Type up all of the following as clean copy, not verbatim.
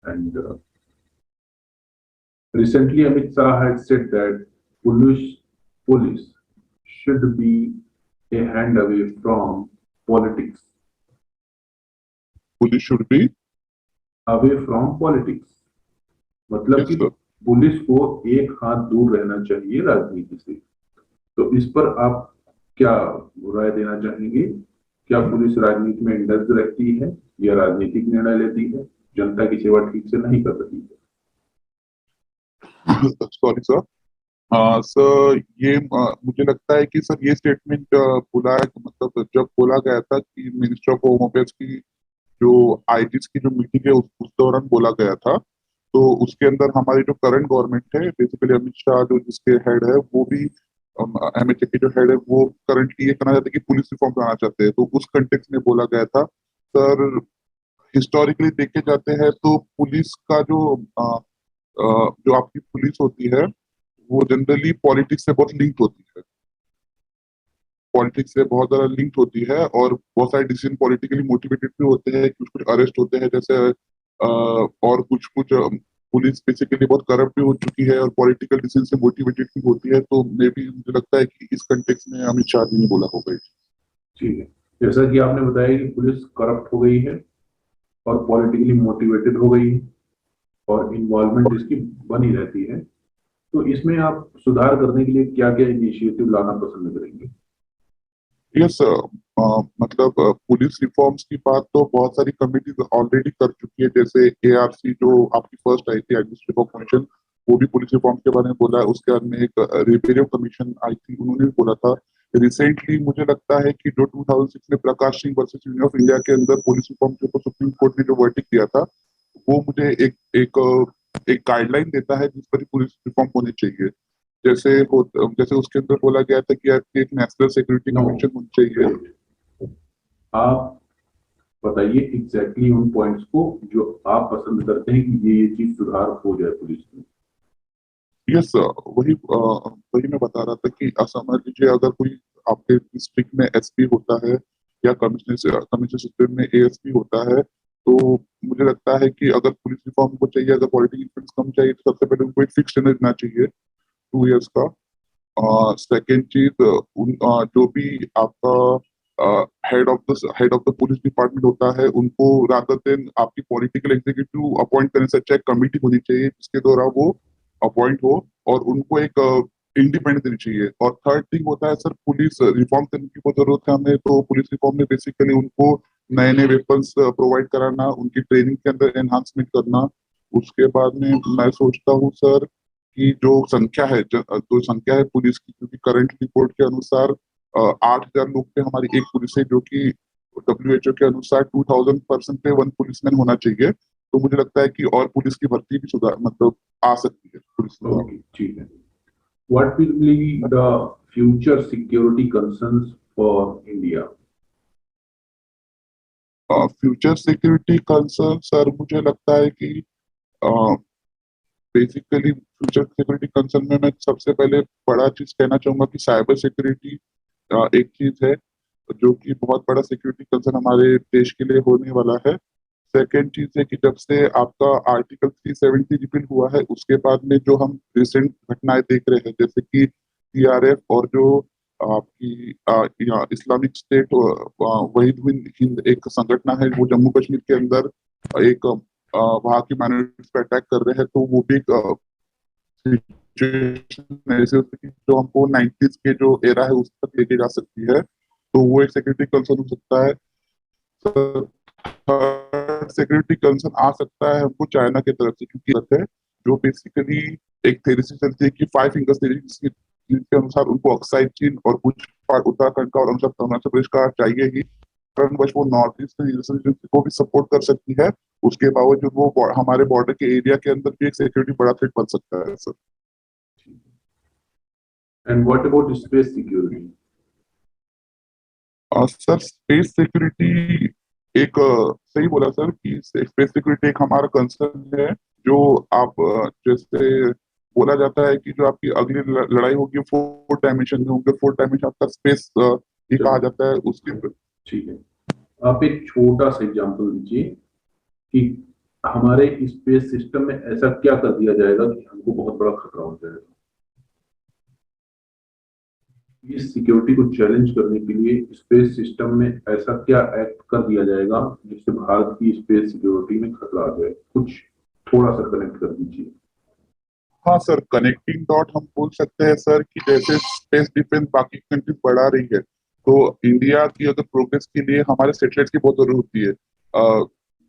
And recently, Amit Shah had said that police should be a hand away from politics. Police should be. Away from politics मतलब Yes, कि sir. Police को एक हाथ दूर रहना चाहिए राजनीति से। तो इस पर आप क्या राय देना चाहेंगे? क्या पुलिस राजनीति में इंडल्ज रहती है या राजनीतिक निर्णय लेती है, जनता की सेवा ठीक से नहीं कर रही है? Sorry sir. सर ये मुझे लगता है कि सर ये स्टेटमेंट बोला मतलब जब बोला गया था कि मिनिस्टर ऑफ होम अफेयर्स की जो आईजीज की जो मीटिंग है उस दौरान बोला गया था। तो उसके अंदर हमारी जो करंट गवर्नमेंट है बेसिकली अमित शाह जो जिसके हेड है वो भी एमएचए के जो हेड है वो करंटली ये कहना चाहते हैं कि पुलिस रिफॉर्म लाना चाहते हैं। तो उस कंटेक्स्ट में बोला गया था। सर हिस्टोरिकली देखे जाते हैं तो पुलिस का जो आपकी पुलिस होती है वो जनरली पॉलिटिक्स से बहुत लिंक्ड होती है। पॉलिटिक्स से बहुत ज्यादा लिंक्ड होती है और बहुत सारे डिसीजन पॉलिटिकली मोटिवेटेड भी होते हैं। कुछ कुछ अरेस्ट होते हैं जैसे और कुछ कुछ पुलिस बेसिकली बहुत करप्ट भी हो चुकी है और पॉलिटिकल डिसीजन से मोटिवेटेड भी होती है। तो मे बी मुझे लगता है कि इस कंटेक्स्ट में अमित शाह जी ने बोला होगा। ठीक है, जैसा कि आपने बताया कि पुलिस करप्ट हो गई है और पॉलिटिकली मोटिवेटेड हो गई है और इन्वॉल्वमेंट इसकी बनी रहती है, तो इसमें आप सुधार करने के लिए क्या क्या इनिशिएटिव लाना पसंद करेंगे? यस मतलब पुलिस रिफॉर्म्स की बात तो बहुत सारी कमिटीज ऑलरेडी कर चुकी है। जैसे एआरसी जो आपकी फर्स्ट आई थी एडमिनिस्ट्रेटिव कमीशन वो भी पुलिस रिफॉर्म के बारे में बोला है। उसके बाद में एक रिपेरियो कमीशन आई थी उन्होंने भी बोला था। रिसेंटली मुझे लगता है कि जो 2006 में Prakash Singh versus union of India के अंदर पुलिस रिफॉर्म के ऊपर सुप्रीम कोर्ट ने जो वर्डिक्ट दिया था वो मुझे एक गाइडलाइन देता है जिस पर पुलिस रिफॉर्म होनी चाहिए। जैसे उसके अंदर बोला गया था कि आपकी एक नेशनल सिक्योरिटी नो, कमीशन होनी चाहिए। आप बताइए एग्जैक्टली उन पॉइंट्स को जो आप पसंद करते हैं कि ये चीज सुधार हो जाए पुलिस में। यस वही मैं बता रहा था कि समझ लीजिए अगर कोई आपके डिस्ट्रिक्ट में एसपी होता है या कमिश्नर सिस्टम में एएसपी होता है तो मुझे लगता है कि अगर पुलिस रिफॉर्म को चाहिए अगर पॉलिटिकल इन्फ्लुएंस कम चाहिए तो सबसे पहले उनको एक फिक्स टेनर देना चाहिए 2 इयर्स का। सेकेंड चीज जो भी आपका head of the police department होता है उनको रादर देन आपकी पॉलिटिकल एग्जीक्यूटिव अपॉइंट करने से अच्छा एक कमिटी होनी चाहिए जिसके द्वारा वो अपॉइंट हो और उनको एक इंडिपेंडेंस देनी चाहिए। और थर्ड थिंग होता है सर पुलिस रिफॉर्म करने की बहुत जरूरत है हमें। तो पुलिस रिफॉर्म में बेसिकली उनको नए नए वेपन्स प्रोवाइड कराना उनकी ट्रेनिंग के अंदर एनहांसमेंट करना। उसके बाद में मैं सोचता हूँ सर की जो संख्या है पुलिस की क्योंकि करंट रिपोर्ट के अनुसार 8,000 लोग पे हमारी एक पुलिस है जो कि डब्ल्यूएचओ के अनुसार 2000 पर्सन पे 1 पुलिसमैन होना चाहिए। तो मुझे लगता है कि और पुलिस की भर्ती भी सुधार मतलब आ सकती है पुलिस में। ओके, ठीक है। What will be the future security concerns for India? Future security concern sir मुझे लगता है कि बेसिकली फ्यूचर सिक्योरिटी कंसर्न में मैं सबसे पहले बड़ा चीज कहना चाहूंगा कि साइबर सिक्योरिटी एक चीज है जो कि बहुत बड़ा सिक्योरिटी कंसर्न हमारे देश के लिए होने वाला है। सेकेंड चीज है कि जब से आपका आर्टिकल 370 रिपील हुआ है उसके बाद में जो हम रिसेंट घटनाएं देख रहे हैं जैसे कि सीआरएफ और जो आपकी इस्लामिक स्टेट वहीद बिन हिंद एक संगठन है वो जम्मू कश्मीर के अंदर एक वहाँ की माइनॉरिटीज पे अटैक कर रहे हैं। तो वो भी एक सिचुएशन ऐसे होती है जो हमको 90s के जो एरा है उस तक लेके जा सकती है। तो वो एक सिक्योरिटी कंसर्न हो सकता है। सिक्योरिटी कंसर्न आ सकता है हमको चाइना की तरफ से क्योंकि है जो बेसिकली एक थ्योरी से चलती है कि 5 फिंगर्स थ्योरी जिसके अनुसार उनको ऑक्साइड चीन और कुछ पार्ट उत्तराखंड का और अरुणाचल प्रदेश का चाहिए ही कारणवश वो नॉर्थ ईस्ट रीजन को भी सपोर्ट कर सकती है। उसके बावजूद वो हमारे बॉर्डर के एरिया के अंदर भी एक सिक्योरिटी बड़ा थ्रेट बन सकता है sir. And what about space security? Sir space security एक सही बोला सर कि स्पेस सिक्योरिटी एक हमारा कंसर्न है। जो आप जैसे बोला जाता है कि जो आपकी अगली लड़ाई होगी 4 डायमेंशन में होंगे। 4 डायमेंशन आपका स्पेस ये कहा जाता है उसके। ठीक है, आप एक छोटा सा एग्जांपल दीजिए कि हमारे स्पेस सिस्टम में ऐसा क्या कर दिया जाएगा कि हमको बहुत बड़ा खतरा हो जाएगा? इस सिक्योरिटी को चैलेंज करने के लिए स्पेस सिस्टम में ऐसा क्या एक्ट कर दिया जाएगा जिससे भारत की स्पेस सिक्योरिटी में खतरा आ जाए? कुछ थोड़ा सा कनेक्ट कर दीजिए। हाँ सर, कनेक्टिंग डॉट हम बोल सकते हैं सर कि जैसे स्पेस डिफेंस बाकी कंट्रीज बढ़ा रही है, तो इंडिया की अगर प्रोग्रेस के लिए हमारे सैटेलाइट्स की बहुत जरूरत होती है।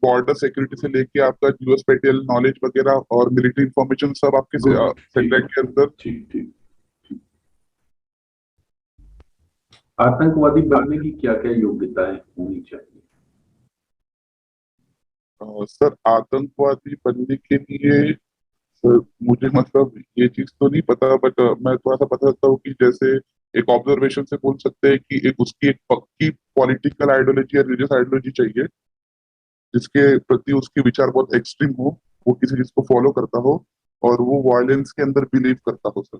बॉर्डर सिक्योरिटी से लेके आपका जियो स्पेटियल नॉलेज वगैरह और मिलिट्री इंफॉर्मेशन सब आपके गुड, ठीक है, सैटेलाइट के अंदर। ठीक ठीक ठीक। आतंकवादी बनने की क्या क्या योग्यताएं होनी चाहिए? सर आतंकवादी बनने के लिए सर मुझे मतलब ये चीज तो नहीं पता, बट मैं थोड़ा सा बता सकता हूँ कि जैसे एक ऑब्जर्वेशन से बोल सकते हैं कि एक उसकी एक पक्की पॉलिटिकल आइडियोलॉजी या रिलीजियस आइडियोलॉजी चाहिए, जिसके प्रति उसके विचार बहुत एक्सट्रीम हो, वो किसी चीज को फॉलो करता हो और वो वायलेंस के अंदर बिलीव करता हो सर।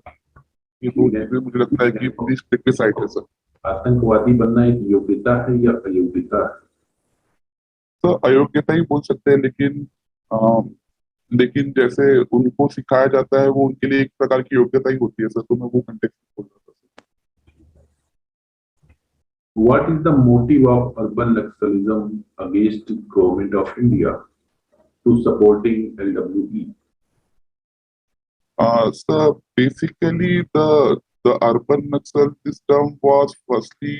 ये दो ठीक है, चीजें मुझे लगता है कि प्लीज प्रिक्विसाइड है सर। आतंकवादी बनना एक योग्यता है या अयोग्यता है? तो अयोग्यता ही बोल सकते हैं, लेकिन जैसे उनको सिखाया जाता है वो उनके लिए एक प्रकार की योग्यता ही होती है सर, तो मैं वो कंटेक्स्ट बोल रहा था। What is the motive of urban nationalism against government of India to supporting LWE? So basically, the urban Naxal system was firstly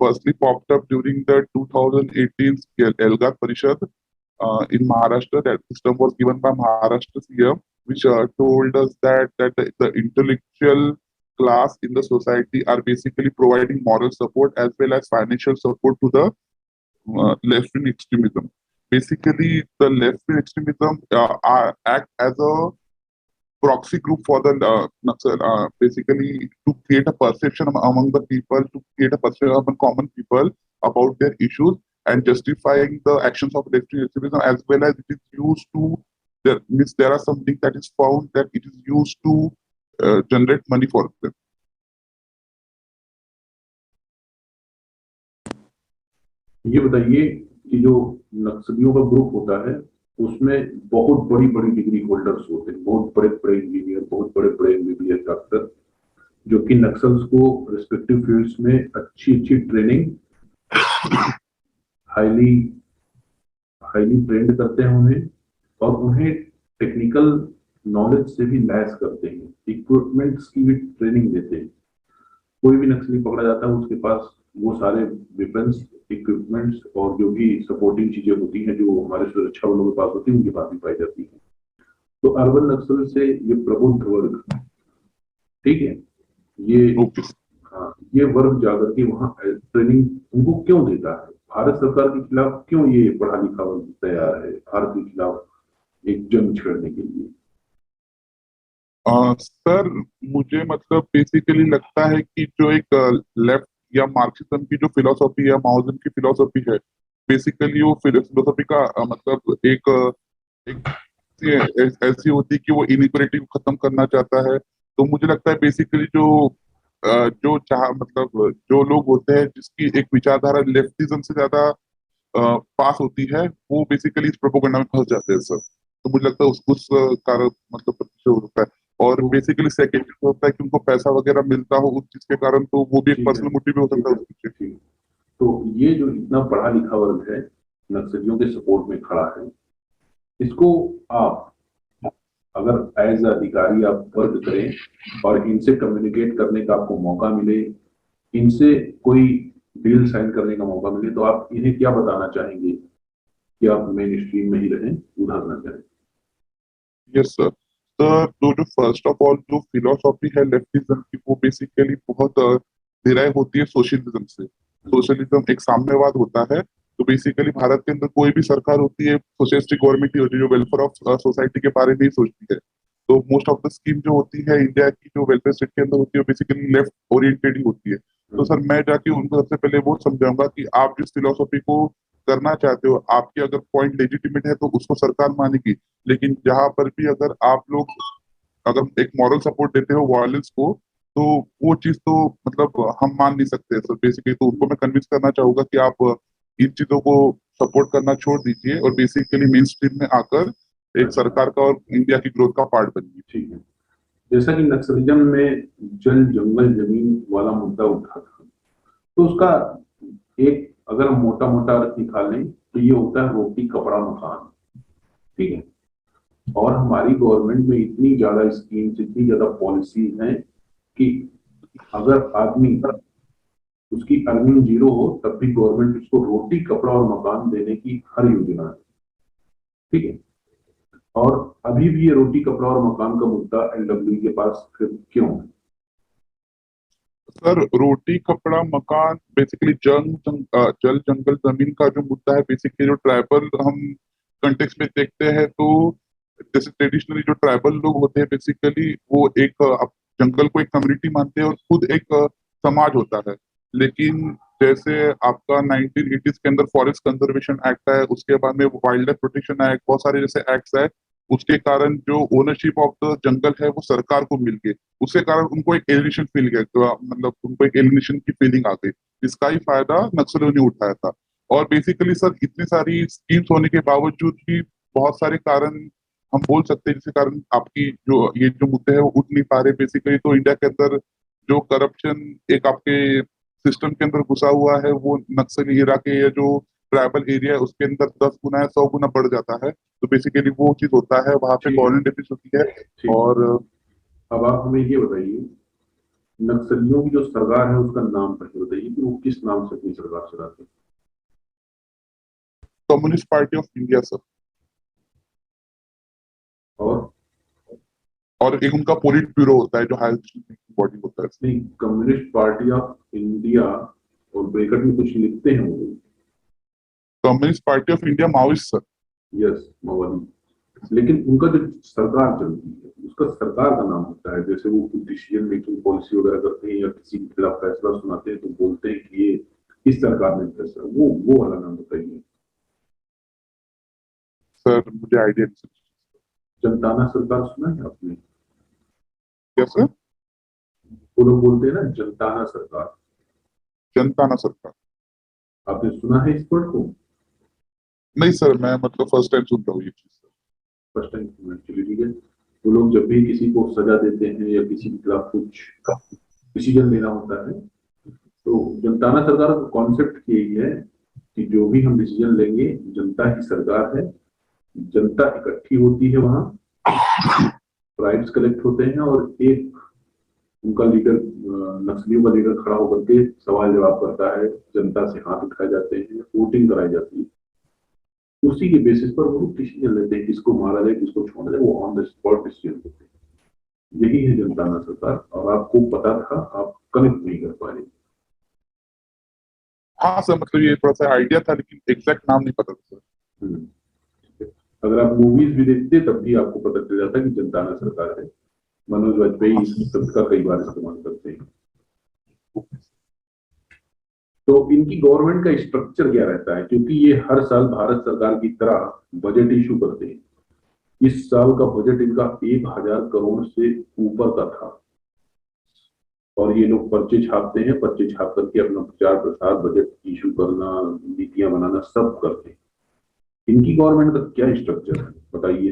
firstly popped up during the 2018 Elgar Parishad in Maharashtra. That system was given by Maharashtra CM, which told us that the intellectual class in the society are basically providing moral support as well as financial support to the left wing extremism. Basically, the left wing extremism act as a proxy group for the Naxal, basically to create a perception among the people, to create a perception among common people about their issues and justifying the actions of left wing extremism, as well as it is used to there means there are some link that is found that it is used to generate money for them. ये बताइए कि जो नक्सलियों का group होता है उसमें बहुत बड़ी बड़ी डिग्री होल्डर्स होते हैं, बहुत बड़े बड़े इंजीनियर, बहुत बड़े बड़े एमबीबीएस डॉक्टर, जो कि नक्सल्स को रिस्पेक्टिव फील्ड्स में अच्छी अच्छी ट्रेनिंग, हाईली हाईली ट्रेंड करते हैं उन्हें, और उन्हें टेक्निकल नॉलेज से भी लैस करते हैं, इक्विपमेंट्स की भी ट्रेनिंग देते हैं। कोई भी नक्सली पकड़ा जाता है उसके पास वो सारे वेपन्स, इक्विपमेंट्स और जो भी सपोर्टिंग चीजें होती हैं जो हमारे सुरक्षा बलों के पास होती है उनके पास भी पाई जाती है। तो अर्बन नक्सल से ये प्रबुद्ध वर्ग, ठीक है, ये Okay. हाँ, ये वर्ग जाकर के वहाँ ट्रेनिंग उनको क्यों देता है? भारत सरकार के खिलाफ क्यों ये पढ़ा लिखा वर्ग तैयार है भारत के खिलाफ एक जंग छेड़ने के लिए? सर मुझे मतलब बेसिकली लगता है कि जो एक लेफ्ट या मार्क्सिज्म की जो फिलोसॉफी या माओइज्म की फिलोसॉफी है, बेसिकली वो फिलोसॉफी का मतलब एक ऐसी होती है कि वो इनइक्वालिटी को खत्म करना चाहता है। तो मुझे लगता है बेसिकली जो चाह मतलब जो लोग होते हैं जिसकी एक विचारधारा लेफ्टिज्म से ज्यादा पास होती है, वो बेसिकली इस प्रोपोगंडा में फंस जाते हैं सर। तो मुझे लगता है उस कारण मतलब जो होता है, और तो बेसिकली सेकेंड होता है कि उनको पैसा वगैरह मिलता हो उस चीज के कारण, तो वो भी एक ठीक है, पर्सनल मोटिव भी हो ठीक सकता है है, उस पीछे। ठीक। तो ये जो इतना पढ़ा लिखा वर्ग है नक्सलियों के सपोर्ट में खड़ा है, इसको आप अगर एज अधिकारी आप वर्क करें और इनसे कम्युनिकेट करने का आपको मौका मिले, इनसे कोई डील साइन करने का मौका मिले, तो आप इन्हें क्या बताना चाहेंगे कि आप मेन स्ट्रीम में ही रहें, उधर न जाएं? Yes sir. तो जो फर्स्ट ऑफ ऑल जो फिलोसॉफी है लेफ्टिज्म की, वो बेसिकली बहुत डिराइव होती है सोशलिज्म से। सोशलिज्म एक साम्यवाद होता है। तो बेसिकली भारत के अंदर कोई भी सरकार होती है, सोशलिस्टिक गवर्नमेंट ही होती है, जो वेलफेयर ऑफ सोसाइटी के बारे में ही सोचती है। तो मोस्ट ऑफ द स्कीम जो होती है इंडिया की जो वेलफेयर स्टेट के अंदर होती है, बेसिकली लेफ्ट ओरिएंटेड ही होती है। तो सर मैं जाके उनको सबसे पहले वो समझाऊंगा कि आप जिस फिलोसॉफी को करना चाहते हो, आपकी अगर पॉइंट लेजिटिमेट है तो उसको सरकार मानेगी, लेकिन जहां पर भी अगर आप लोग अगर एक मॉरल सपोर्ट देते हो वायलेंस को, तो वो चीज तो मतलब हम मान नहीं सकते सर। बेसिकली तो उनको मैं कन्विंस करना चाहूंगा कि आप इन चीजों को सपोर्ट करना छोड़ दीजिए और बेसिकली मेन स्ट्रीम में आकर एक सरकार का और इंडिया की ग्रोथ का पार्ट बनिए। ठीक है। जैसा कि नक्सलिज्म में जल जंगल जमीन वाला मुद्दा उठा था, तो उसका एक अगर हम मोटा मोटा अर्थ निकालें तो ये होता है रोटी कपड़ा मकान। ठीक है। और हमारी गवर्नमेंट में इतनी ज्यादा स्कीम्स, इतनी ज्यादा पॉलिसी हैं कि अगर आदमी उसकी अर्निंग जीरो हो तब भी गवर्नमेंट उसको रोटी कपड़ा और मकान देने की हर योजना है। ठीक है। और अभी भी ये रोटी कपड़ा और मकान का मुद्दा एलडब्ल्यू के पास फिर क्यों है? सर रोटी कपड़ा मकान बेसिकली जल जंगल जमीन का जो मुद्दा है, बेसिकली जो ट्राइबल हम कंटेक्स्ट में देखते हैं तो जैसे ट्रेडिशनली जो ट्राइबल लोग होते हैं बेसिकली वो एक जंगल को एक कम्युनिटी मानते हैं और खुद एक समाज होता है। लेकिन जैसे आपका 1980s के अंदर फॉरेस्ट कंजर्वेशन एक्ट है, उसके बाद में वाइल्ड लाइफ प्रोटेक्शन एक्ट, बहुत सारे जैसे एक्ट्स है, उसके कारण जो ओनरशिप ऑफ द जंगल है वो सरकार को मिल गई। उसके कारण उनको एक एलिनेशन फील गया, तो मतलब उनको एक एलिनेशन की फीलिंग आ गई। इसका ही फायदा नक्सलियों ने उठाया था। और बेसिकली सर इतनी सारी स्कीम्स होने के बावजूद भी बहुत सारे कारण हम बोल सकते हैं जिसके कारण आपकी जो ये जो मुद्दे हैं वो उठ नहीं पा रहे। बेसिकली तो इंडिया के अंदर जो करप्शन एक आपके सिस्टम के अंदर घुसा हुआ है वो नक्सली इलाके या जो ट्राइबल एरिया है उसके अंदर 10 गुना या 100 गुना बढ़ जाता है। तो बेसिकली वो चीज होता है, वहां पे ठीक है। गवर्नमेंट डिफिस होती है। ठीक। और अब आप हमें ये बताइए, नक्सलियों की जो सरकार है उसका नाम पहले बताइए कि वो किस नाम से अपनी सरकार चलाते हैं? Communist party of India sir. और और एक उनका पोलिट ब्यूरो होता है जो हायर बॉडी होता है। नहीं, कम्युनिस्ट पार्टी ऑफ इंडिया और ब्रैकेट में कुछ लिखते हैं वो? Communist party of India Maoist sir. Yes, माओवादी। लेकिन उनका जो सरकार चलती है उसका सरकार का नाम होता है। जैसे वो डिसीजन मेकिंग पॉलिसी वगैरह करते हैं या किसी के खिलाफ फैसला सुनाते हैं तो बोलते हैं कि ये इस सरकार ने फैसला, वो वाला नाम बताइए। सर मुझे आइडिया नहीं सर। जनताना सरकार सुना है आपने? क्या सर? वो लोग बोलते हैं ना जनताना सरकार। जनता ना सरकार। आपने सुना है इस वर्ड को? नहीं सर, मैं मतलब फर्स्ट टाइम सुन रहा हूँ ये चीज सर। फर्स्ट टाइम सुना, चलिए ठीक है। वो लोग जब भी किसी को सजा देते हैं या किसी के खिलाफ कुछ डिसीजन लेना होता है तो जनताना सरकार का कॉन्सेप्ट यही है कि जो भी हम डिसीजन लेंगे जनता ही सरकार है। जनता इकट्ठी होती है वहां, ट्राइब्स कलेक्ट होते हैं और एक उनका लीडर, नक्सलियों का लीडर खड़ा होकर के सवाल जवाब करता है, जनता से हाथ उठाए जाते हैं, वोटिंग कराई जाती है। उसी के बेसिस पर वो डिसीजन लेते हैं किसको मारा जाए किसको छोड़ा जाए, वो ऑन द स्पॉट डिसीजन लेते हैं। यही है जनताना सरकार। और आपको पता था, आप कनेक्ट नहीं कर पाए। हाँ सर, मतलब ये थोड़ा सा आइडिया था लेकिन एग्जैक्ट नाम नहीं पता था सर। हम्म। अगर आप मूवीज भी देखते तब भी आपको पता चल जाता कि जनताना सरकार है। मनोज वाजपेयी इस शब्द का कई बार इस्तेमाल करते हैं। तो इनकी गवर्नमेंट का स्ट्रक्चर क्या रहता है, क्योंकि ये हर साल भारत सरकार की तरह बजट इशू करते हैं। इस साल का बजट इनका 1,000 करोड़ से ऊपर का था। और ये लोग पर्चे छापते हैं, पर्चे छाप करके अपना प्रचार प्रसार, बजट इशू करना, नीतियां बनाना सब करते हैं। इनकी गवर्नमेंट का क्या स्ट्रक्चर है बताइए।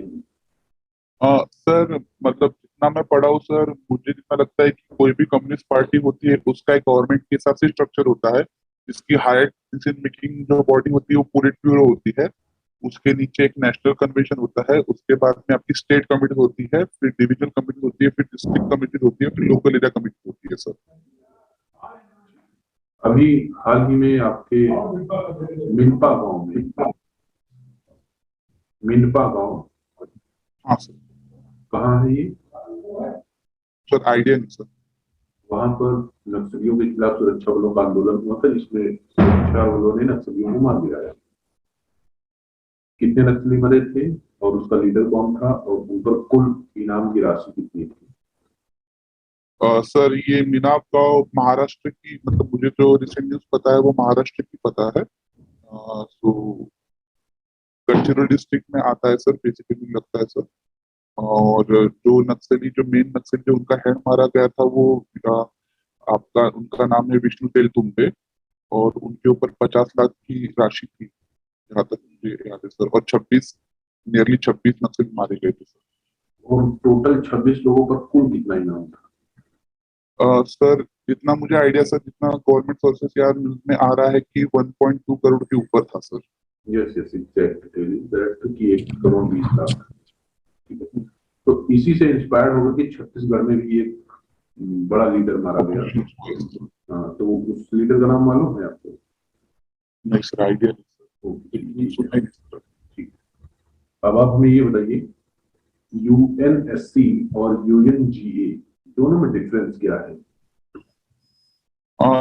सर मतलब जितना मैं पढ़ा हूँ सर, मुझे जितना लगता है कि कोई भी कम्युनिस्ट पार्टी होती है उसका एक गवर्नमेंट के हिसाब से स्ट्रक्चर होता है। जिसकी हायर डिसीजन मेकिंग जो बॉडी होती है वो पोलिट ब्यूरो होती है। उसके नीचे एक नेशनल कन्वेंशन होता है, उसके बाद में आपकी स्टेट कमिटी होती है, फिर डिविजनल कमिटी होती है, फिर डिस्ट्रिक्ट कमिटी होती है, फिर लोकल एरिया कमिटी होती है सर। अभी हाल ही में आपके मिनपा गांव में, मिनपा गांव हाँ सर। कहाँ है ये? सर आइडिया नहीं सर। वहां पर नक्सलियों के खिलाफ सुरक्षा बलों का आंदोलन हुआ था जिसमें सुरक्षा बलों ने नक्सलियों को मार गिराया। कितने नक्सली मरे थे और उसका लीडर कौन था और उन पर कुल इनाम की राशि कितनी थी? सर ये मीनाप गांव महाराष्ट्र की, मतलब मुझे जो रिसेंट न्यूज पता है वो महाराष्ट्र की पता है। सो गढ़चिरोली डिस्ट्रिक्ट में आता है सर, बेसिकली लगता है सर। और जो नक्सली, जो मेन नक्सली जो उनका हेड मारा गया था वो आपका उनका नाम है विष्णु तेल तुम्बे। और उनके ऊपर 50 लाख की राशि थी। जहाँ तक मुझे याद है सर, और 26 नक्सली मारे गए थे सर। और टोटल 26 लोगों पर कुल कितना इनाम था? सर जितना मुझे आइडिया सर, जितना गवर्नमेंट सोर्सेस या न्यूज में आ रहा है कि 1.2 करोड़ के ऊपर था sir. Yes yes exactly that कि 1 करोड़ 20 लाख। ठीक है, तो इसी से इंस्पायर होकर कि छत्तीसगढ़ में भी एक बड़ा लीडर मारा गया। हाँ, तो उस लीडर का नाम मालूम है आपको? नहीं सर, आइडिया नहीं ओके, सर, ठीक है। सुना ही नहीं सर। ठीक है, अब आप हमें ये बताइए, यूएनएससी और यूएनजीए दोनों में डिफरेंस क्या है?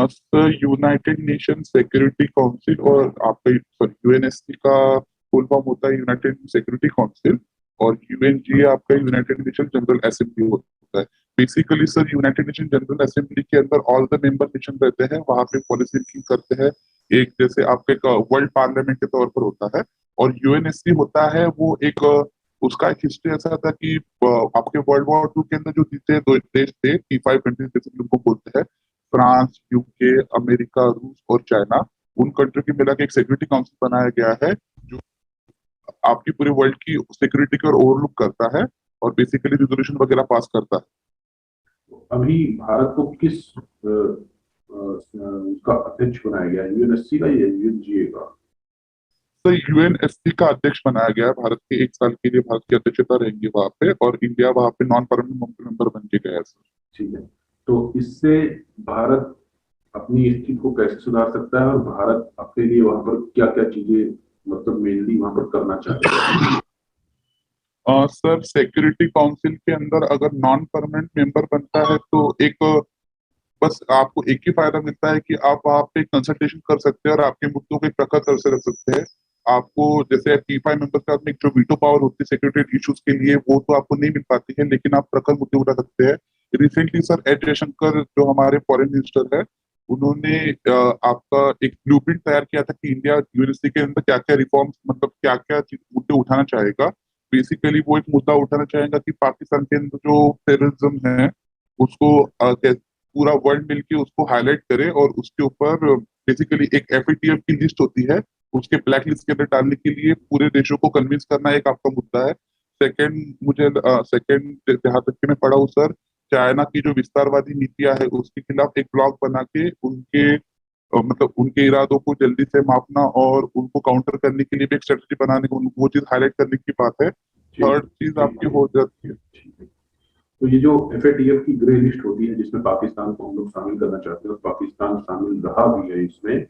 Sir United nation security council और आपका यूएनएससी का फुल फॉर्म होता है यूनाइटेड सिक्योरिटी काउंसिल, और यूएनजीए आपका यूनाइटेड नेशन जनरल असेंबली होता है। Basically sir United nation general assembly के अंदर ऑल द मेंबर नेशन रहते हैं, वहां पे पॉलिसी मेकिंग करते हैं, एक जैसे आपका एक वर्ल्ड पार्लियामेंट के तौर पर होता है। और यूएनएससी होता है वो एक उसका एक हिस्ट्री ऐसा था कि आपके वर्ल्ड वॉर टू के अंदर जो जीते दो देश थे, P5 कंट्रीज जैसे उनको बोलते हैं, फ्रांस, यूके, अमेरिका, रूस और चाइना, उन कंट्री की मिला के एक सिक्योरिटी काउंसिल बनाया गया है जो आपकी पूरे वर्ल्ड की सिक्योरिटी को ओवरलुक करता है और बेसिकली रिजोल्यूशन वगैरह पास करता है। अभी भारत को किस उसका अध्यक्ष बनाया गया, यूएनएससी का या यूएनजीए का? तो यूएनएससी का अध्यक्ष बनाया गया है, भारत के 1 साल के लिए भारत की अध्यक्षता रहेंगी वहां पे, और इंडिया वहां पे नॉन परमानेंट मेंबर बन के गया है सर। ठीक है, तो इससे भारत अपनी स्थिति को कैसे सुधार सकता है और भारत अपने लिए वहां पर क्या क्या चीजें मतलब मेनली वहां पर करना चाहेगा? सर सिक्योरिटी काउंसिल के अंदर अगर नॉन परमानेंट मेंबर बनता है तो एक बस आपको एक ही फायदा मिलता है कि आप वहाँ पे कंसल्टेशन कर सकते हैं और आपके मुद्दों को एक प्रखर तरह से रख सकते हैं। आपको जैसे P5 मेंबर के साथ में जो वीटो पावर होती है सिक्योरिटी इश्यूज के लिए, वो तो आपको नहीं मिल पाती है, लेकिन आप प्रखर मुद्दे उठा सकते हैं। रिसेंटली सर एस जयशंकर जो हमारे फॉरेन मिनिस्टर है, उन्होंने आपका एक ब्लूप्रिंट तैयार किया था कि इंडिया यूनिवर्सिटी के अंदर क्या क्या रिफॉर्म्स, मतलब क्या क्या मुद्दे उठाना चाहेगा। बेसिकली वो एक मुद्दा उठाना चाहेगा कि पाकिस्तान के अंदर जो टेररिज्म है उसको पूरा वर्ल्ड मिलके उसको हाईलाइट करे, और उसके ऊपर बेसिकली एक एफएटीएफ की लिस्ट होती है, उसके ब्लैक लिस्ट के अंदर डालने के लिए पूरे देशों को कन्विंस करना एक आपका मुद्दा है। सेकंड जहां तक कि मैं पढ़ा हूँ सर, चाइना की जो विस्तारवादी नीतियां है उसके खिलाफ एक ब्लॉग बना के उनके मतलब उनके इरादों को जल्दी से मापना और उनको काउंटर करने के लिए भी एक स्ट्रेटेजी बनाने को, वो चीज हाईलाइट करने की बात है। ठीक थर्ड चीज ठीक आपकी हो जाती है। ठीक है, तो ये जो एफएटीएफ की ग्रे लिस्ट होती है जिसमें पाकिस्तान को हम लोग शामिल करना चाहते हैं और पाकिस्तान शामिल रहा भी है इसमें,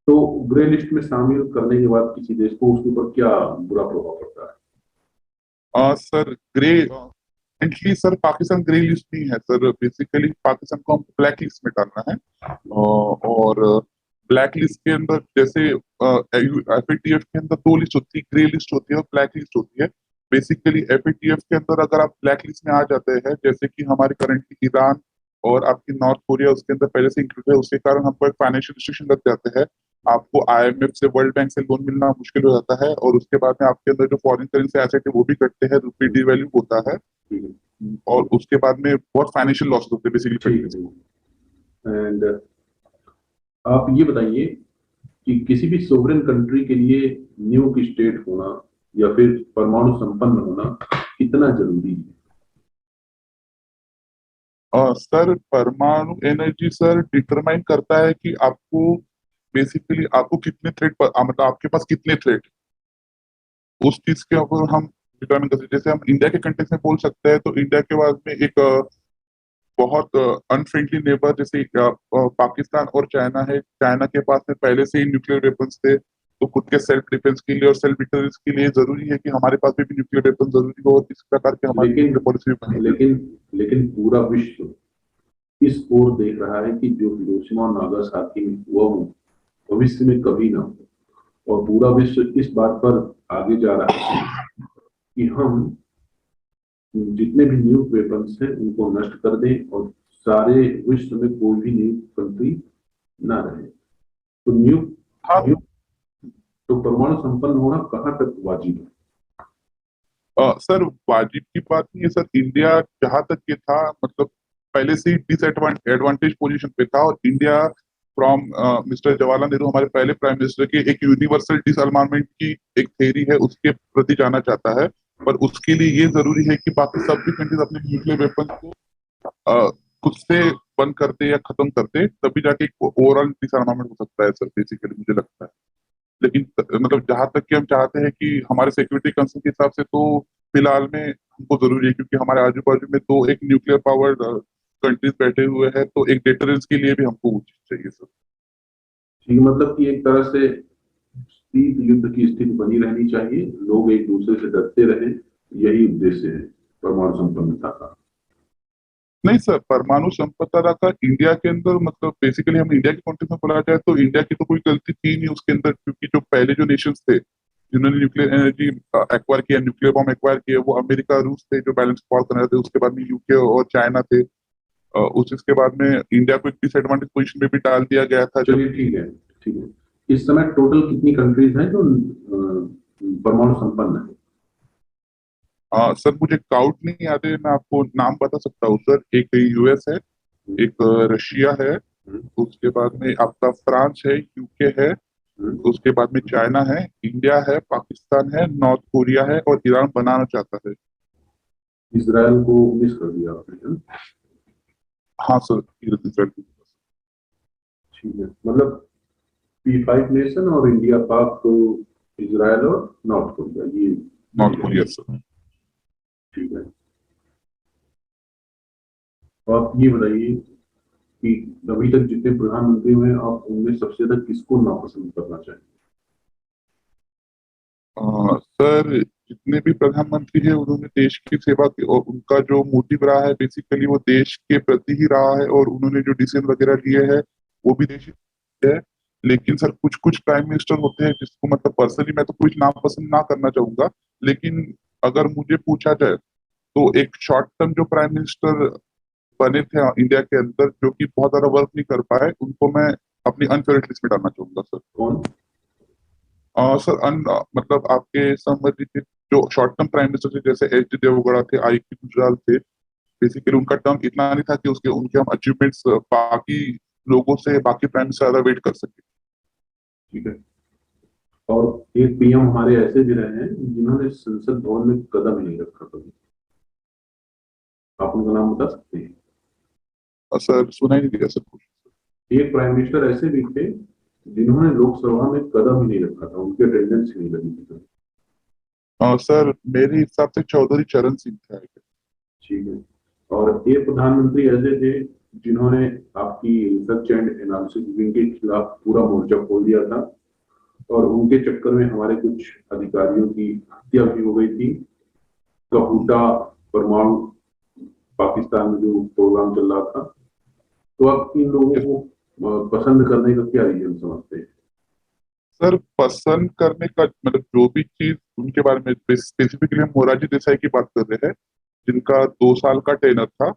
तो ग्रे लिस्ट में शामिल करने के बाद किसी देश को उसके ऊपर क्या बुरा प्रभाव पड़ता है? सर ग्रे एंटली सर पाकिस्तान ग्रे लिस्ट नहीं है सर, बेसिकली पाकिस्तान को हम ब्लैक लिस्ट में डालना है। और ब्लैक लिस्ट के अंदर जैसे एफएटीएफ के अंदर 2 लिस्ट होती है, ग्रे लिस्ट होती है और ब्लैक लिस्ट होती है। बेसिकली एफएटीएफ के अंदर अगर आप ब्लैक लिस्ट में आ जाते हैं, जैसे कि हमारे करंटली ईरान और आपकी नॉर्थ कोरिया उसके अंदर पहले से इंक्लूड है, उसके कारण हमको एक फाइनेंशियल रिस्ट्रिक्शन लग जाते हैं। आपको आईएमएफ से, वर्ल्ड बैंक से लोन मिलना मुश्किल हो जाता है, और उसके बाद में आपके अंदर जो फॉरेन करेंसी एसेट है वो भी कटते हैं, रुपये डिवैल्यू होता है, और उसके बाद में बहुत फाइनेंशियल लॉस होते हैं बेसिकली ठीक कंट्रीज को। है, एंड आप ये बताइए कि किसी भी सोवरेन कंट्री के लिए न्यूक स्टेट होना या फिर परमाणु संपन्न होना कितना जरूरी है? सर परमाणु एनर्जी सर डिटरमाइन करता है कि आपको बेसिकली आपको कितने थ्रेट, मतलब आपके पास कितने थ्रेट, उस चीज के ऊपर हम डिटरमाइन कर सकते हैं। जैसे हम इंडिया के कंटेक्स्ट में बोल सकते हैं तो इंडिया के बाद में एक बहुत अनफ्रेंडली नेबर जैसे पाकिस्तान और चाइना है। चाइना के पास में पहले से ही न्यूक्लियर वेपन्स थे, तो खुद के सेल्फ डिफेंस के लिए और सेल्फ डिफेंस के लिए जरूरी है कि हमारे पास भी न्यूक्लियर वेपन जरूरी हो, और इस प्रकार की हमारी लेकिन न्यूक्लियर पॉलिसी भी बनी है। लेकिन लेकिन पूरा विश्व इस ओर देख रहा है कि जो हिरोशिमा और नागासाकी में हुआ हो भविष्य में कभी ना हो, और पूरा विश्व इस बात पर आगे जा रहा है कि हम जितने भी न्यूक्लियर वेपन्स हैं उनको नष्ट कर दें और सारे विश्व में कोई भी न्यूक्लियर कंट्री ना रहे। तो हाँ न्यूक तो परमाणु संपन्न होना कहाँ तक वाजिब है? सर वाजिब की बात नहीं है सर, इंडिया जहां तक ये था मतलब पहले से ही डिसएडवांटेज पोजीशन पे था, और India from mister Jawaharlal Nehru, हमारे पहले प्राइम मिनिस्टर के, एक यूनिवर्सल डिसआर्मामेंट की एक थ्योरी है, उसके प्रति जाना चाहता है। पर उसके लिए ये जरूरी है कि बाकी सभी कंट्रीज अपने न्यूक्लियर वेपन को अ, खुद से बंद करते या खत्म करते, तभी जाके एक ओवरऑल डिसआर्मामेंट हो सकता है सर, बेसिकली मुझे लगता है। लेकिन मतलब जहां तक कि हम चाहते हैं कि हमारे सिक्योरिटी कंसर्न के हिसाब से तो फिलहाल में हमको जरूरी है, क्योंकि हमारे आजू बाजू में तो एक न्यूक्लियर पावर्ड कंट्रीज बैठे हुए हैं, तो एक डेटरेंस के लिए भी हमको वो चीज चाहिए सर। ठीक है, मतलब कि एक तरह से शीत युद्ध की स्थिति बनी रहनी चाहिए, लोग एक दूसरे से डरते रहे, यही उद्देश्य है परमाणु संपन्नता का। नहीं सर, परमाणु संपदा का इंडिया के अंदर, मतलब बेसिकली हम इंडिया के कॉन्टेक्स्ट में बोला जाए तो इंडिया की तो कोई गलती थी नहीं उसके अंदर, क्योंकि जो पहले जो नेशंस थे जिन्होंने न्यूक्लियर एनर्जी एक्वायर किया, न्यूक्लियर बॉम्ब एक्वायर किया, वो अमेरिका, रूस थे जो बैलेंस वॉर कर रहे थे। उसके बाद में यूके और चाइना थे। उस इसके बाद में इंडिया को एक डिसएडवांटेज पोजीशन में भी डाल दिया गया था जब। चलिए ठीक है, ठीक है। इस समय टोटल कितनी कंट्रीज हैं जो परमाणु संपन्न है? सर मुझे काउंट नहीं याद है, मैं आपको नाम बता सकता हूँ सर। एक यूएस है, एक रशिया है, हम्म, उसके बाद में आपका फ्रांस है, यूके है, उसके बाद में चाइना है, इंडिया है, पाकिस्तान है, नॉर्थ कोरिया है, और ईरान बनाना चाहता है। इसराइल को मिस कर दिया आपने, है ना? हाँ सर, इसराइल। ठीक है, मतलब P5 नेशन और इंडिया, पाक तो इसराइल और नॉर्थ कोरिया, ये नॉर्थ कोरिया सर। ठीक है। तो आप ये बताइए कि अभी तक जितने प्रधानमंत्री हुए आप उनमें सबसे ज्यादा किसको नापसंद करना चाहिए? सर जितने भी प्रधानमंत्री हैं उन्होंने देश की सेवा की, और उनका जो मोटिव रहा है बेसिकली वो देश के प्रति ही रहा है, और उन्होंने जो डिसीजन वगैरह लिए हैं वो भी देश हित है। लेकिन सर कुछ कुछ प्राइम मिनिस्टर होते हैं जिसको, मतलब पर्सनली मैं तो कुछ नाम पसंद ना करना चाहूंगा, लेकिन अगर मुझे पूछा जाए तो एक शॉर्ट टर्म जो प्राइम मिनिस्टर बने थे इंडिया के अंदर, जो कि बहुत ज्यादा वर्क नहीं कर पाए, उनको मैं अपनी अनफेवरेट लिस्ट में डालना चाहूंगा सर। कौन? सर मतलब आपके संबंधित जो शॉर्ट टर्म प्राइम मिनिस्टर थे, जैसे एच डी देवगौड़ा थे, आई के गुजराल थे। बेसिकली उनका टर्म इतना नहीं था कि उसके उनके हम अचीवमेंट्स बाकी लोगों से, बाकी प्राइम मिनिस्टर ज्यादा वेट कर सके। ठीक है। और एक पीएम हमारे ऐसे भी रहे हैं जिन्होंने संसद भवन में कदम ही नहीं रखा कभी, आप उनका नाम बता सकते हैं? सर सुना ही नहीं दिया सर कुछ। एक प्राइम मिनिस्टर ऐसे भी थे जिन्होंने लोकसभा में कदम ही नहीं रखा था, उनकी अटेंडेंस ही नहीं लगी थी कभी। सर मेरे हिसाब से चौधरी चरण सिंह थे। ठीक है। और एक प्रधानमंत्री ऐसे थे जिन्होंने आपकी रिसर्च एंड एनालिसिस विंग के खिलाफ पूरा मोर्चा खोल दिया था, और उनके चक्कर में हमारे कुछ अधिकारियों की हत्या भी हो गई थी। कपूटा परमाणु पाकिस्तान में जो प्रोग्राम चल रहा था, तो आप इन लोगों को पसंद करने का क्या रीजन समझते हैं? सर पसंद करने का मतलब जो भी चीज उनके बारे में, स्पेसिफिकली हम मोरारजी देसाई की बात कर रहे हैं, जिनका 2 साल का टेनर था।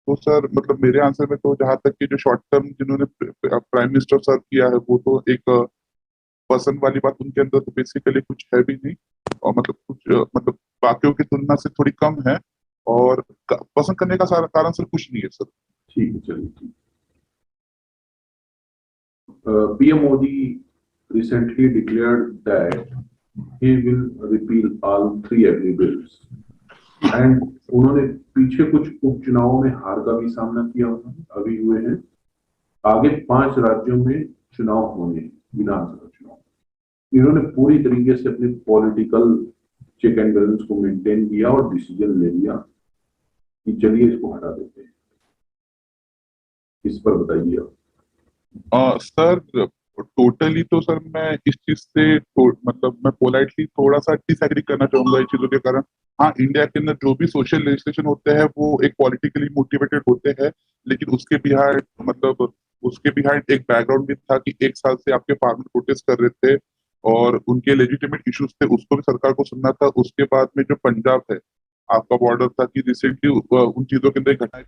तो सर मतलब मेरे आंसर में तो जहां तक कि जो शॉर्ट टर्म जिन्होंने प्राइम मिनिस्टर सर्व किया है, वो तो एक पसंद वाली बात उनके अंदर तो बेसिकली कुछ है भी नहीं, और मतलब कुछ मतलब बाकियों की तुलना से थोड़ी कम है। और पसंद करने का सारा कारण सर कुछ नहीं है सर। ठीक है, चलिए ठीक। PM Modi recently declared that he will repeal all three agri bills, and उन्होंने पीछे कुछ उपचुनावों में हार का भी सामना किया, उन्होंने अभी हुए हैं। आगे 5 राज्यों में चुनाव होने हैं, विधानसभा चुनाव। इन्होंने पूरी तरीके से अपने पॉलिटिकल चेक एंड बैलेंस को मेंटेन किया और डिसीजन ले लिया कि चलिए इसको हटा देते हैं। इस पर बताइए आप। सर टोटली तो सर मैं इस चीज से मतलब मैं पोलाइटली थोड़ा सा डिसएग्री करना चाहूंगा इस चीजों के कारण। हाँ, इंडिया के अंदर जो भी सोशल लेजिस्लेशन होते हैं वो एक पॉलिटिकली मोटिवेटेड होते हैं, लेकिन उसके बिहाइंड मतलब उसके बिहाइंड एक बैकग्राउंड भी था कि 1 साल से आपके फार्मर प्रोटेस्ट कर रहे थे और उनके लेजिटिमेट इश्यूज थे, उसको भी सरकार को सुनना था। उसके बाद में जो पंजाब है आपका बॉर्डर था, कि रिसेंटली उन चीजों के अंदर घटनाएं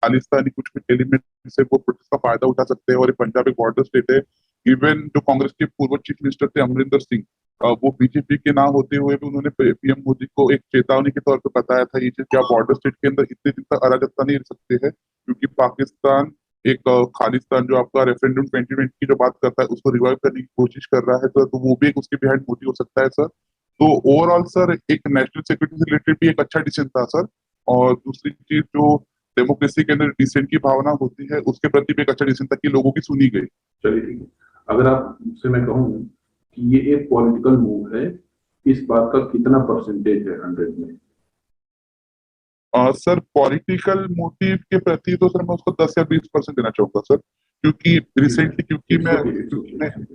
खालिस्तानी कुछ कुछ एलिमेंट से वो प्रोटेस्ट का फायदा उठा सकते हैं, और ये पंजाब एक बॉर्डर स्टेट है। इवन जो कांग्रेस के पूर्व चीफ मिनिस्टर थे अमरिंदर सिंह, वो बीजेपी के ना होते हुए भी उन्होंने पीएम मोदी को एक चेतावनी के तौर पर बताया था ये चीज, क्या बॉर्डर स्टेट के अंदर इतने दिन तक अराजकता नहीं रह सकते हैं, क्योंकि पाकिस्तान एक खालिस्तान जो आपका रेफरेंडम 2020 की जो बात करता है उसको रिवाइव करने की कोशिश कर रहा है सर, तो वो भी एक उसके बिहाइंड मोटिव हो सकता है सर। तो ओवरऑल सर एक नेशनल सिक्योरिटी से रिलेटेड भी एक अच्छा डिसीजन था सर। और दूसरी चीज जो डेमोक्रेसी के अंदर डिसेंट की भावना होती है उसके प्रति भी एक अच्छा डिसीजन था कि लोगों की सुनी गई। चलिए ठीक है। अगर आपसे मैं कहूँ कि ये एक पॉलिटिकल मूव है, इस बात का कितना परसेंटेज है 100 में? सर पॉलिटिकल मोटिव के प्रति तो सर मैं उसको 10 या 20% देना चाहूंगा सर, क्योंकि ठीक है। रिसेंटली क्योंकि इट्स मैं ओके, इट्स ओके, मैं इट्स ओके।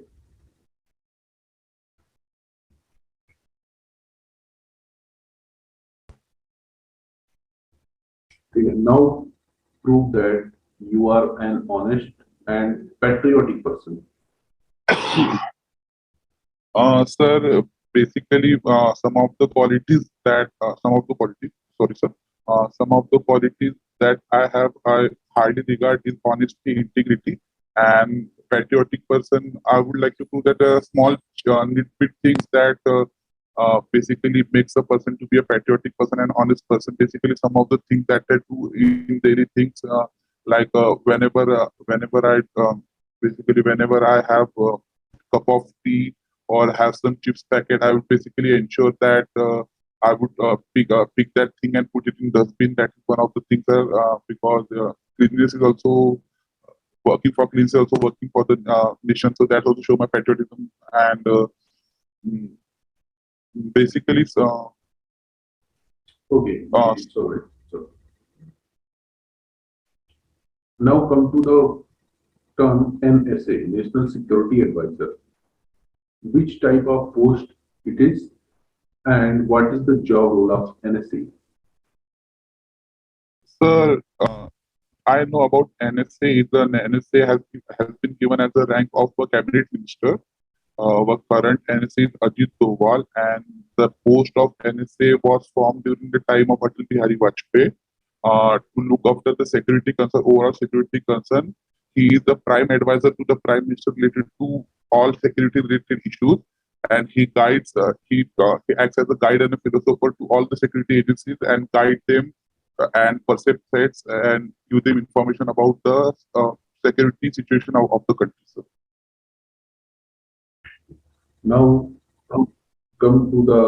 ठीक है। Now prove that you are an honest and patriotic person. Sir, basically, some of the qualities, sorry, sir, some of the qualities that I highly regard is honesty, integrity, and patriotic person. I would like to prove that small nitpick things that basically makes a person to be a patriotic person and honest person. Basically, some of the things that I do in daily things, whenever whenever I have cup of tea or have some chips packet, I would basically ensure that I would pick that thing and put it in dustbin. That is one of the things, because cleanliness is also working for cleanliness, is also working for the nation. So that also show my patriotism and mm, basically, Okay, uh, it's all right. So now come to the term NSA, National Security Advisor. Which type of post it is, and what is the job role of NSA? sir, I know about NSA. The NSA has been given as a rank of a cabinet minister. Our current NSA is Ajit Doval, and the post of NSA was formed during the time of Atal Bihari Vajpayee to look after the security concern, overall security concern. He is the prime advisor to the prime minister related to all security related issues, and he acts as a guide and a philosopher to all the security agencies and guide them and perceive threats and give them information about the security situation of the country. Sir. Now come to the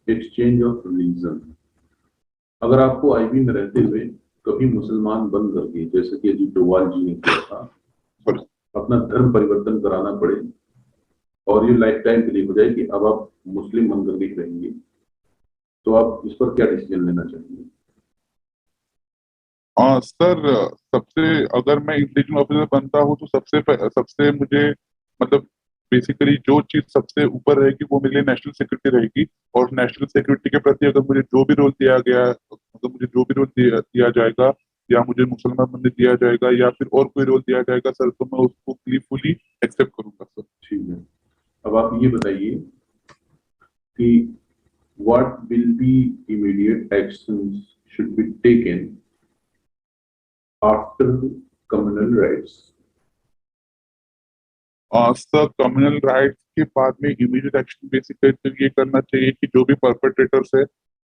exchange of religion. अगर आपको IB में रहते हुए कभी मुसलमान बन करके, जैसे कि अजीत डोभाल जी ने किया था, Sorry. अपना धर्म परिवर्तन कराना पड़े और ये लाइफ टाइम के लिए हो जाए कि अब आप मुस्लिम बन करके ही रहेंगे, तो आप इस पर क्या डिसीजन लेना चाहेंगे? सर सबसे अगर मैं इंटेलिजेंस ऑफिसर बनता हूँ तो सबसे मुझे मतलब बेसिकली जो चीज सबसे ऊपर रहेगी वो मेरे लिए नेशनल सिक्योरिटी रहेगी। और नेशनल सिक्योरिटी के प्रति अगर मुझे जो भी रोल दिया गया, मतलब मुझे जो भी रोल दिया जाएगा, या मुझे मुसलमान बनने दिया जाएगा या फिर और कोई रोल दिया जाएगा सर, तो मैं उसको फुली एक्सेप्ट करूंगा सर। ठीक है। अब आप ये बताइए कि what will be immediate actions should be taken after communal rights? Sir communal riots के बाद में इमीडिएट एक्शन बेसिकली तो ये करना चाहिए कि जो भी परपेट्रेटर्स है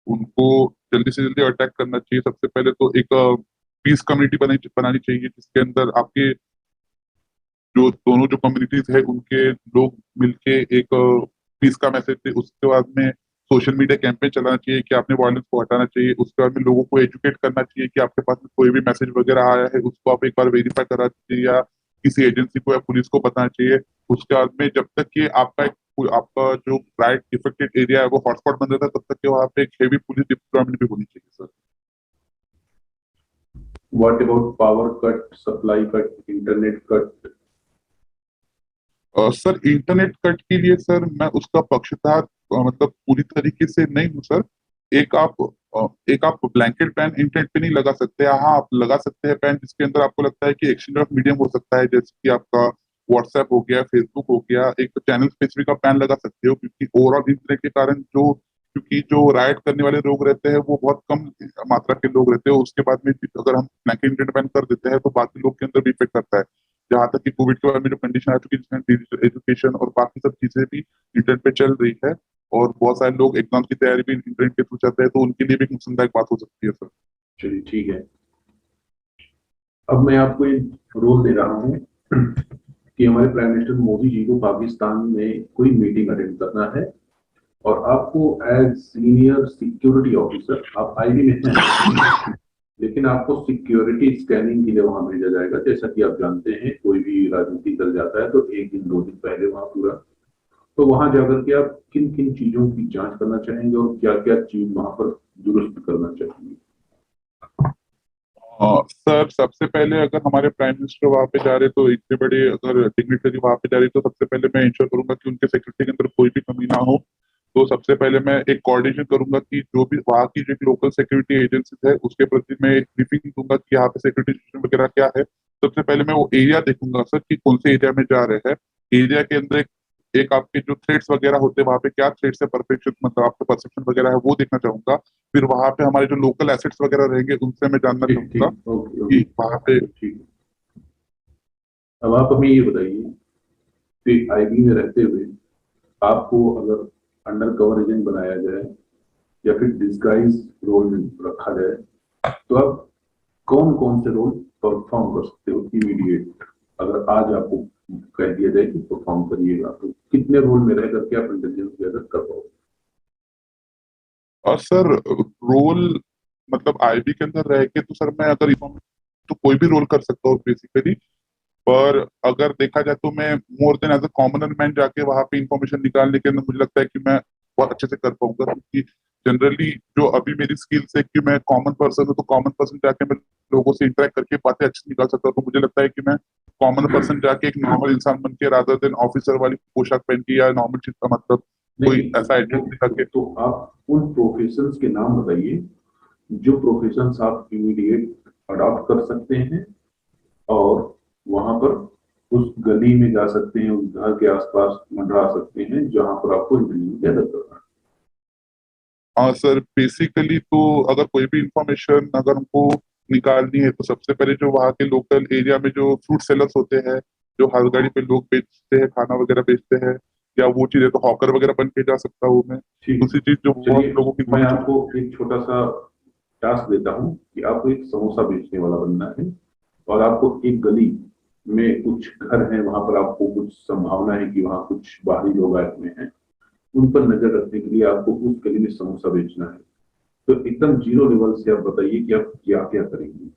उनको जल्दी से जल्दी अटैक करना चाहिए। सबसे पहले तो एक पीस कम्युनिटी बनानी चाहिए जिसके अंदर आपके जो दोनों जो कम्युनिटीज है उनके लोग मिलके एक पीस का मैसेज दे। उसके बाद में सोशल मीडिया कैंपेन चलाना चाहिए कि आपने वायलेंस को हटाना चाहिए। उसके बाद में लोगों को एजुकेट करना चाहिए कि आपके पास में कोई भी मैसेज वगैरह आया है उसको आप एक बार वेरीफाई करा दीजिए या किसी एजेंसी को या पुलिस को बताना चाहिए। उसके बाद में जब तक कि आपका जो राइट इफेक्टेड एरिया है वो हॉटस्पॉट बन रहता है तब तक के वहाँ पे एक हेवी पुलिस डिप्लॉयमेंट भी होनी चाहिए sir. What about power cut, supply cut, internet cut? Sir internet cut के लिए सर मैं उसका पक्षधर मतलब पूरी तरीके से नहीं हूँ सर। एक आप एक आप ब्लैंकेट बैन इंटरनेट पे नहीं लगा सकते। हाँ आप लगा सकते हैं बैन जिसके अंदर आपको लगता है कि एक्सचेंज ऑफ मीडियम हो सकता है, जैसे कि आपका व्हाट्सएप हो गया, फेसबुक हो गया। एक तो चैनल स्पेसिफिक आप बैन लगा सकते हो क्योंकि ओवरऑल इंटरनेट के कारण क्योंकि जो राइट करने वाले लोग रहते हैं वो बहुत कम मात्रा के लोग रहते हैं। उसके बाद में अगर हम ब्लैंकेट इंटरनेट बैन कर देते हैं तो बाकी लोग के अंदर भी इफेक्ट करता है। जहाँ तक कि कोविड के बाद में जो कंडीशन आ चुकी है जिसमें डिजिटल एजुकेशन और बाकी सब चीजें भी इंटरनेट पे चल रही है और बहुत सारे लोग एग्जाम की तैयारी भी इंटरनेट के थ्रू चल रहे हैं, तो उनके लिए भी एक नुकसानदायक बात हो सकती है सर। चलिए ठीक है। अब मैं आपको एक रोल दे रहा हूँ कि हमारे प्राइम मिनिस्टर मोदी जी को पाकिस्तान में कोई मीटिंग अटेंड करना है, और आपको एज सीनियर सिक्योरिटी ऑफिसर, आप आईबी में हैं, लेकिन आपको सिक्योरिटी स्कैनिंग के लिए वहां भेजा जाएगा। जैसा कि आप जानते हैं, कोई भी राजनीतिक दल जाता है तो एक दिन 2 दिन पहले वहां पूरा, तो वहां जाकर के आप किन किन चीजों की जांच करना चाहेंगे और क्या क्या चीज वहां पर दुरुस्त करना चाहेंगे? सर सबसे पहले अगर हमारे प्राइम मिनिस्टर वहां पे जा रहे तो इतने बड़े अगर डिग्निटरी वहां पे जा रही तो सबसे पहले मैं इंश्योर करूंगा कि उनके सिक्योरिटी के अंदर कोई भी कमी ना हो। तो सबसे पहले मैं एक कोऑर्डिनेशन करूंगा कि जो भी वहाँ की जो लोकल सिक्योरिटी एजेंसीज है उसके प्रति मैं एक ब्रीफिंग दूंगा कि यहाँ पे सिक्योरिटी सिस्टम वगैरह क्या है। सबसे पहले मैं वो एरिया देखूंगा सर कि कौन से एरिया में जा रहे हैं। एरिया के अंदर एक आपके जो थ्रेड्स वगैरह होते हैं वहाँ पे क्या थ्रेड्स है, परफेक्शन मतलब आपका परसेप्शन वगैरह है वो देखना चाहूंगा। फिर वहां पे हमारे जो लोकल एसेट्स वगैरह रहेंगे उनसे मैं जानना ठीक चाहूंगा ठीक, ओके कि ओके, वहां पे। ठीक। अब आप हमें ये बताइए कि आईबी में रहते हुए आपको अगर अंडर कवर एजेंट बनाया जाए या फिर डिस्गाइज रोल में रखा जाए, तो आप कौन कौन से रोल परफॉर्म कर सकते हो इमीडिएट? अगर आज आपको कह दिया जाए कि परफॉर्म करिएगा, तो कितने रोल में रह करके आप इंटेलिजेंस गैदर कर पाओगे? और सर रोल मतलब आईबी के अंदर रह के तो सर मैं अगर inform- तो कोई भी रोल कर सकता हूँ बेसिकली। पर अगर देखा जाए तो मैं more than as a commoner man जाके वहां पे इंफॉर्मेशन निकालने के अंदर मुझे लगता है कि मैं बहुत अच्छे से कर पाऊंगा, क्योंकि जनरली जो अभी मेरी स्किल्स है कि मैं कॉमन पर्सन हूँ तो कॉमन पर्सन जाके मैं लोगों से इंटरेक्ट करके बातें अच्छे से निकाल सकता हूँ। तो मुझे लगता है कि मैं कॉमन पर्सन जाके एक नॉर्मल इंसान बन के रादर देन ऑफिसर वाली पोशाक पहन के या नॉर्मल चीज का मतलब नहीं कोई नहीं, ऐसा वो एड्रेस दिखा के। तो आप उन प्रोफेशंस के नाम बताइए जो प्रोफेशंस आप इमीडिएट अडॉप्ट कर सकते हैं, और वहां पर उस गली में जा सकते हैं, उस घर के आसपास मंडरा सकते हैं जहां पर आपको इंटेलिजेंस गैदर करना हाँ सर बेसिकली तो अगर कोई भी इंफॉर्मेशन अगर हमको निकालनी है तो सबसे पहले जो वहाँ के लोकल एरिया में जो फ्रूट सेलर्स होते हैं, जो हलगाड़ी पे लोग बेचते हैं खाना वगैरह बेचते हैं, या वो चीजें तो हॉकर वगैरह बन के जा सकता हूँ मैं। है। ठीक। दूसरी चीज जो बहुत चलिए, लोगों की मैं इन्फॉर्मेशन। आपको एक छोटा सा टास्क देता हूँ कि आपको एक समोसा बेचने वाला बनना है, और आपको एक गली में कुछ घर हैं, वहां पर आपको कुछ संभावना है कि वहां कुछ बाहरी लोग आए हुए हैं, उन पर नजर रखने के लिए आपको उस गली में समोसा बेचना है। तो एकदम जीरो लेवल से आप बताइए कि आप क्या क्या करेंगे?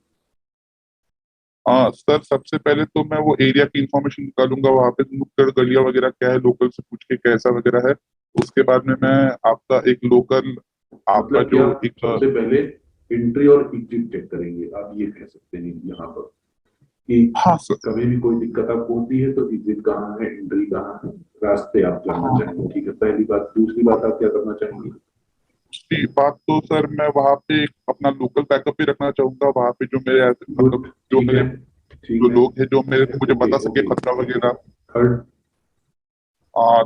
हाँ सर सबसे पहले तो मैं वो एरिया की इंफॉर्मेशन निकालूंगा, वहाँ पे नुक्कड़ गलियां वगैरह क्या है लोकल से पूछ के कैसा वगैरह है। उसके बाद में मैं आपका एक लोकल आपका मतलब कि जो आप एक। सबसे पहले एंट्री और एग्जिट चेक करेंगे, आप ये कह सकते हैं यहाँ पर कि हाँ सर। कभी भी कोई दिक्कत आपको होती है तो एग्जिट कहाँ है, एंट्री कहाँ है, रास्ते आप जानना हाँ चाहेंगे। ठीक है, पहली बात। दूसरी बात, आप क्या करना चाहेंगे? दूसरी बात तो सर मैं वहाँ पे एक अपना लोकल बैकअप भी रखना चाहूंगा, वहाँ पे जो मेरे मतलब गुड, जो ठीक मेरे है, ठीक जो है। लोग हैं जो मेरे को मुझे ओके बता सके ओके। खतरा वगैरह। थर्ड? और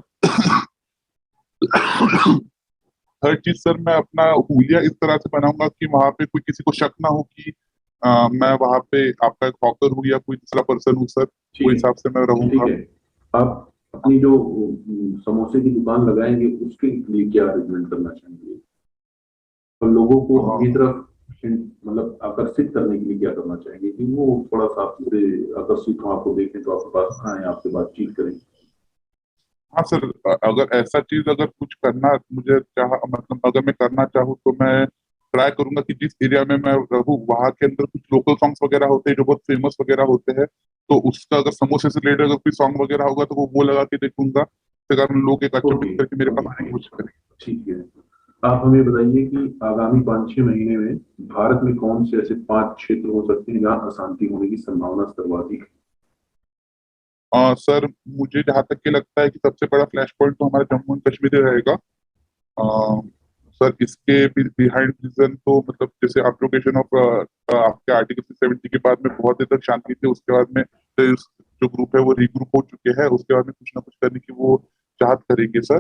हर चीज सर मैं अपना हुलिया इस तरह से बनाऊंगा कि वहां पे कोई किसी को शक ना हो कि मैं वहां पे आपका एक हॉकर हूँ या कोई दूसरा पर्सन हूँ सर, वो ठीक है, हिसाब से मैं ठीक रहूंगा। है। आप अपनी जो समोसे की दुकान लगाएंगे उसके लिए क्या अरेंजमेंट करना चाहेंगे, और लोगों को अपनी हाँ तरफ मतलब आकर्षित करने के लिए क्या करना चाहेंगे कि वो थोड़ा सा आपसे आकर्षित हो, आपको देखें तो आपके पास आए, आपसे बातचीत करें? हाँ सर अगर ऐसा चीज अगर कुछ करना मुझे चाह मतलब अगर मैं करना चाहूँ तो मैं ट्राई करूंगा कि जिस एरिया में मैं रहूँ वहाँ के अंदर कुछ लोकल सॉन्ग्स वगैरह होते हैं जो बहुत फेमस वगैरह होते हैं। तो उसका अगर समोसे से रिलेटेड अगर कोई सॉन्ग वगैरह होगा तो वो लगा के देखूंगा, जिसके कारण लोग एक ओके अचंभित करके मेरे पास ओके, आने की कोशिश करेंगे। ठीक है। आप हमें बताइए कि आगामी 5-6 महीने में भारत में कौन से ऐसे 5 क्षेत्र हो सकते हैं जहां अशांति होने की संभावना सर्वाधिक है? सर मुझे जहाँ तक के लगता है कि सबसे बड़ा फ्लैश पॉइंट तो हमारा जम्मू एंड कश्मीर ही रहेगा। अ, सर इसके बिहाइंड रीजन तो मतलब जैसे एप्लीकेशन ऑफ आपके आर्टिकल 70 के बाद में बहुत देर तक शांति थी, उसके बाद में तो जो ग्रुप है वो रीग्रुप हो चुके हैं, उसके बाद में कुछ ना कुछ करने की वो चाहत करेंगे सर।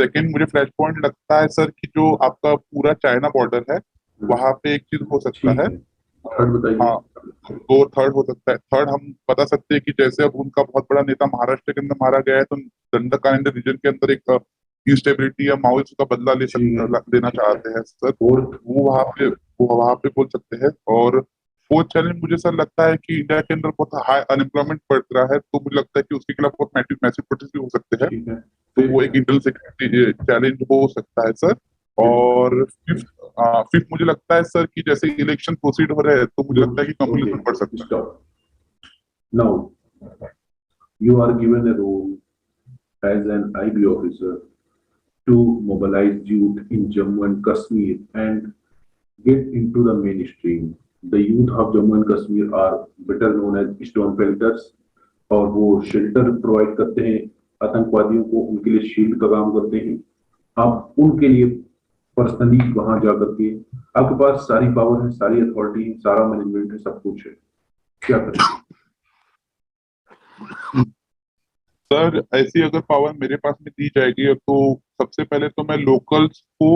सेकंड मुझे फ्लैश पॉइंट लगता है सर कि जो आपका पूरा चाइना बॉर्डर है हम्म, वहां पे एक चीज हो सकता ठीक है। है। थर्ड बताइए। हाँ तो थर्ड हो सकता है, थर्ड हम बता सकते हैं कि जैसे अब उनका बहुत बड़ा नेता महाराष्ट्र के अंदर मारा गया है तो दंडकारण्य रीजन के अंदर एक इंस्टेबिलिटी या माओइस्ट का बदला ठीक है, लेना ठीक है। चाहते हैं सर। फोर्थ? वो वहां पे बोल सकते हैं। और फोर्थ चैलेंज मुझे सर लगता है कि इंडिया के अंदर बहुत हाई अनएम्प्लॉयमेंट बढ़ रहा है, तो मुझे लगता है कि उसके खिलाफ बहुत मैसिव प्रोटेस्ट भी हो सकते हैं। ठीक है। तो वो एक इंटरनल सिक्योरिटी चैलेंज हो सकता है सर। और फिफ्थ मुझे लगता है सर कि जैसे इलेक्शन प्रोसीड हो रहे हैं तो मुझे लगता है कि कम्युनिज्म बढ़ सकता है। Stop. Now, you are given a role as an IB officer to mobilize youth in Jammu and Kashmir and get into the mainstream. The youth of Jammu and Kashmir are better known as stone pelters और वो shelter provide करते हैं आतंकवादियों को, उनके लिए shield का काम करते हैं। आप उनके लिए पर्सनली वहां जाकर के, आपके पास सारी पावर है, सारी अथॉरिटी है, सारा मैनेजमेंट है, सब कुछ है, क्या करें? सर ऐसी अगर पावर मेरे पास में दी जाएगी तो सबसे पहले तो मैं लोकल्स को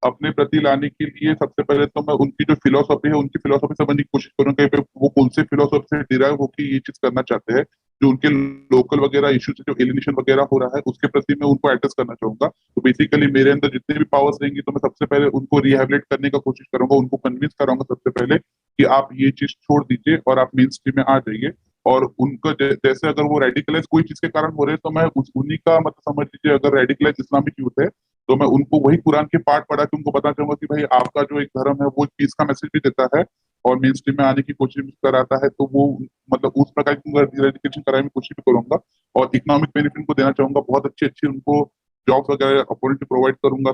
अपने प्रति लाने के लिए सबसे पहले तो मैं उनकी जो फिलोसॉफी है उनकी फिलोसॉफी समझने की कोशिश करूंगा कि वो कौन से फिलोसॉफी से डिराइव होकर ये चीज करना चाहते हैं। जो उनके लोकल वगैरह इश्यूज जो एलिनेशन वगैरह हो रहा है उसके प्रति मैं उनको एड्रेस करना चाहूंगा। तो बेसिकली मेरे अंदर जितने भी पावर्स रहेंगी तो मैं सबसे पहले उनको रिहेबिलिट करने का कोशिश करूंगा, उनको कन्विंस कराऊंगा सबसे पहले कि आप ये चीज छोड़ दीजिए और आप मेन स्ट्रीम में आ जाइए। और उनका जैसे अगर वो रेडिकलाइज कोई चीज के कारण हो रहे हैं तो मैं उन्हीं का मतलब समझ लीजिए, अगर रेडिकलाइज इस्लामिक यूथ है तो मैं उनको वही कुरान के पाठ पढ़ा के उनको बताना चाहूंगा कि भाई आपका जो एक धर्म है वो पीस का मैसेज भी देता है और मेन स्ट्रीम में आने की कोशिश भी कराता है। तो वो मतलब उस प्रकार की रेडिकेशन कराने की कोशिश भी करूंगा और इकोनॉमिक बेनिफिट उनको देना चाहूंगा, बहुत अच्छी अच्छी उनको जॉब वगैरह अपॉर्चुनिटी प्रोवाइड करूंगा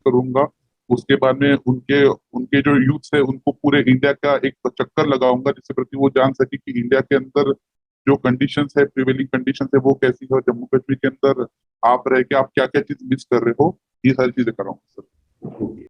करूंगा। उसके बाद में उनके उनके जो यूथ है उनको पूरे इंडिया का एक चक्कर लगाऊंगा जिससे प्रति वो जान सके कि इंडिया के अंदर जो कंडीशंस है, प्रिवेलिंग कंडीशंस है वो कैसी है और जम्मू कश्मीर के अंदर आप रह के आप क्या क्या चीज मिस कर रहे हो, ये सारी चीजें कराऊंगा सर।